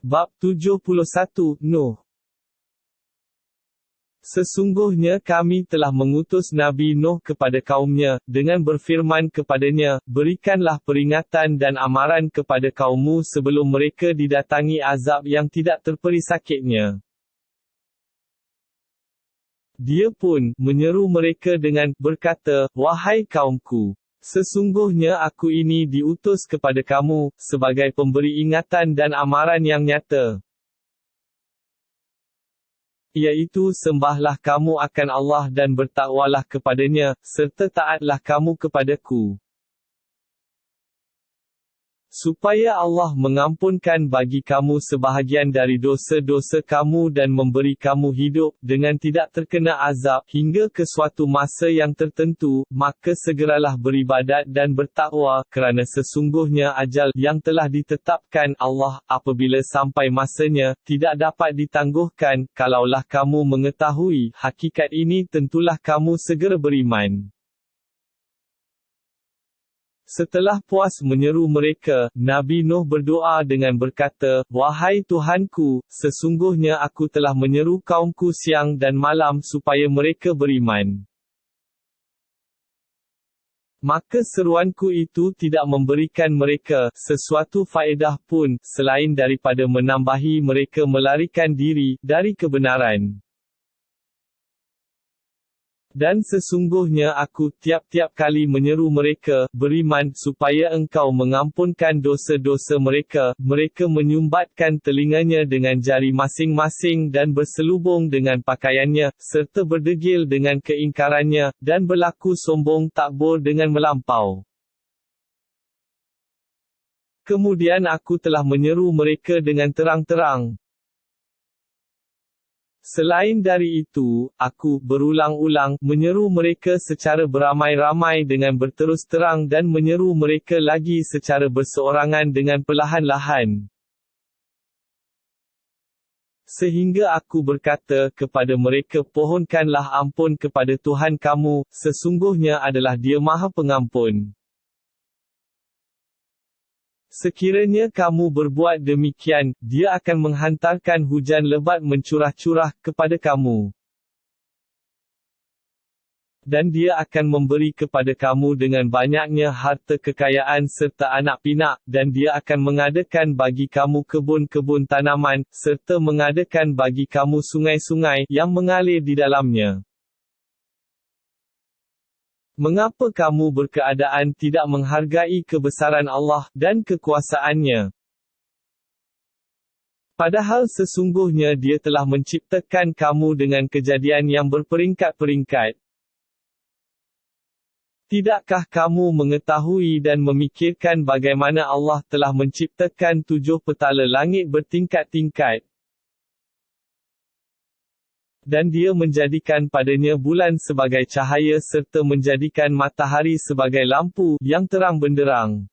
Bab 71, Nuh. Sesungguhnya kami telah mengutus Nabi Nuh kepada kaumnya, dengan berfirman kepadanya, berikanlah peringatan dan amaran kepada kaummu sebelum mereka didatangi azab yang tidak terperi sakitnya. Dia pun menyeru mereka dengan berkata, wahai kaumku, sesungguhnya aku ini diutus kepada kamu, sebagai pemberi ingatan dan amaran yang nyata. Iaitu sembahlah kamu akan Allah dan bertakwalah kepadanya, serta taatlah kamu kepadaku. Supaya Allah mengampunkan bagi kamu sebahagian dari dosa-dosa kamu dan memberi kamu hidup, dengan tidak terkena azab, hingga ke suatu masa yang tertentu, maka segeralah beribadat dan bertakwa, kerana sesungguhnya ajal yang telah ditetapkan Allah, apabila sampai masanya, tidak dapat ditangguhkan. Kalaulah kamu mengetahui hakikat ini, tentulah kamu segera beriman. Setelah puas menyeru mereka, Nabi Nuh berdoa dengan berkata, wahai Tuhanku, sesungguhnya aku telah menyeru kaumku siang dan malam supaya mereka beriman. Maka seruanku itu tidak memberikan mereka sesuatu faedah pun, selain daripada menambahi mereka melarikan diri dari kebenaran. Dan sesungguhnya aku tiap-tiap kali menyeru mereka beriman supaya engkau mengampunkan dosa-dosa mereka, mereka menyumbatkan telinganya dengan jari masing-masing dan berselubung dengan pakaiannya, serta berdegil dengan keingkarannya, dan berlaku sombong takbur dengan melampau. Kemudian aku telah menyeru mereka dengan terang-terang. Selain dari itu, aku berulang-ulang menyeru mereka secara beramai-ramai dengan berterus terang dan menyeru mereka lagi secara berseorangan dengan perlahan-lahan. Sehingga aku berkata kepada mereka, pohonkanlah ampun kepada Tuhan kamu, sesungguhnya adalah Dia Maha Pengampun. Sekiranya kamu berbuat demikian, Dia akan menghantarkan hujan lebat mencurah-curah kepada kamu. Dan Dia akan memberi kepada kamu dengan banyaknya harta kekayaan serta anak pinak, dan Dia akan mengadakan bagi kamu kebun-kebun tanaman, serta mengadakan bagi kamu sungai-sungai yang mengalir di dalamnya. Mengapa kamu berkeadaan tidak menghargai kebesaran Allah dan kekuasaannya? Padahal sesungguhnya Dia telah menciptakan kamu dengan kejadian yang berperingkat-peringkat. Tidakkah kamu mengetahui dan memikirkan bagaimana Allah telah menciptakan 7 petala langit bertingkat-tingkat? Dan Dia menjadikan padanya bulan sebagai cahaya serta menjadikan matahari sebagai lampu yang terang benderang.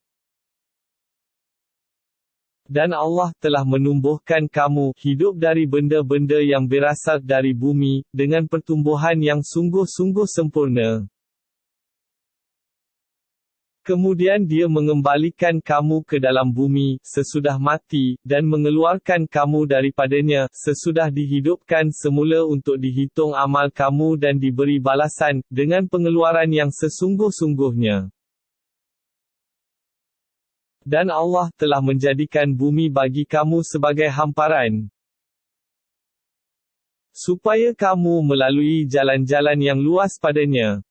Dan Allah telah menumbuhkan kamu hidup dari benda-benda yang berasal dari bumi, dengan pertumbuhan yang sungguh-sungguh sempurna. Kemudian Dia mengembalikan kamu ke dalam bumi, sesudah mati, dan mengeluarkan kamu daripadanya, sesudah dihidupkan semula untuk dihitung amal kamu dan diberi balasan, dengan pengeluaran yang sesungguh-sungguhnya. Dan Allah telah menjadikan bumi bagi kamu sebagai hamparan, supaya kamu melalui jalan-jalan yang luas padanya.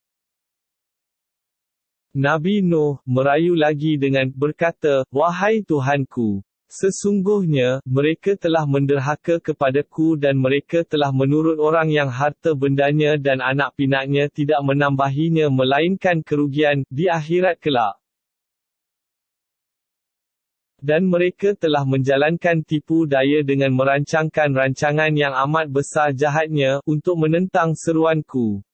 Nabi Nuh merayu lagi dengan berkata, wahai Tuhanku, sesungguhnya mereka telah menderhaka kepadaku dan mereka telah menurut orang yang harta bendanya dan anak pinaknya tidak menambahinya melainkan kerugian di akhirat kelak. Dan mereka telah menjalankan tipu daya dengan merancangkan rancangan yang amat besar jahatnya untuk menentang seruanku.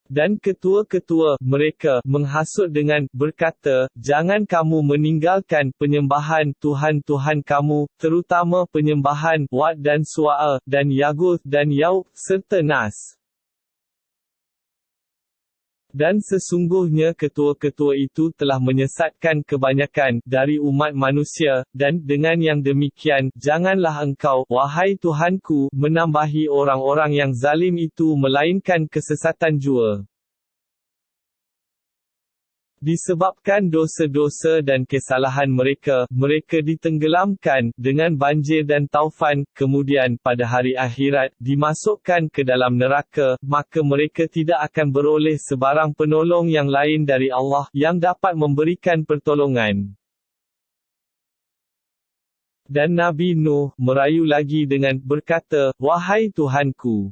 Dan ketua-ketua mereka menghasut dengan berkata, jangan kamu meninggalkan penyembahan Tuhan-Tuhan kamu, terutama penyembahan Wad dan Suwa'a, dan Yaguth dan Yauq, serta Nas. Dan sesungguhnya ketua-ketua itu telah menyesatkan kebanyakan dari umat manusia, dan dengan yang demikian, janganlah engkau, wahai Tuhanku, menambahi orang-orang yang zalim itu melainkan kesesatan jua. Disebabkan dosa-dosa dan kesalahan mereka, mereka ditenggelamkan dengan banjir dan taufan, kemudian pada hari akhirat dimasukkan ke dalam neraka, maka mereka tidak akan beroleh sebarang penolong yang lain dari Allah yang dapat memberikan pertolongan. Dan Nabi Nuh merayu lagi dengan berkata, "Wahai Tuhanku,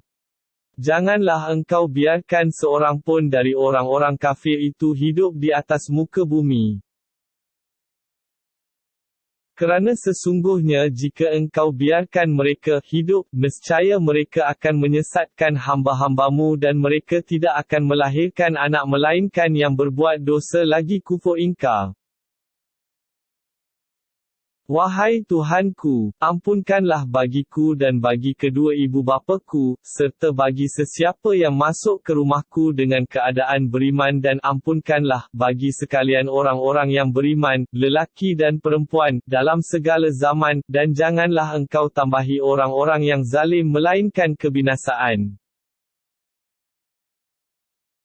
janganlah engkau biarkan seorang pun dari orang-orang kafir itu hidup di atas muka bumi. Kerana sesungguhnya jika engkau biarkan mereka hidup, nescaya mereka akan menyesatkan hamba-hambamu dan mereka tidak akan melahirkan anak melainkan yang berbuat dosa lagi kufur ingkar. Wahai Tuhanku, ampunkanlah bagiku dan bagi kedua ibu bapaku, serta bagi sesiapa yang masuk ke rumahku dengan keadaan beriman dan ampunkanlah bagi sekalian orang-orang yang beriman, lelaki dan perempuan, dalam segala zaman, dan janganlah engkau tambahi orang-orang yang zalim melainkan kebinasaan."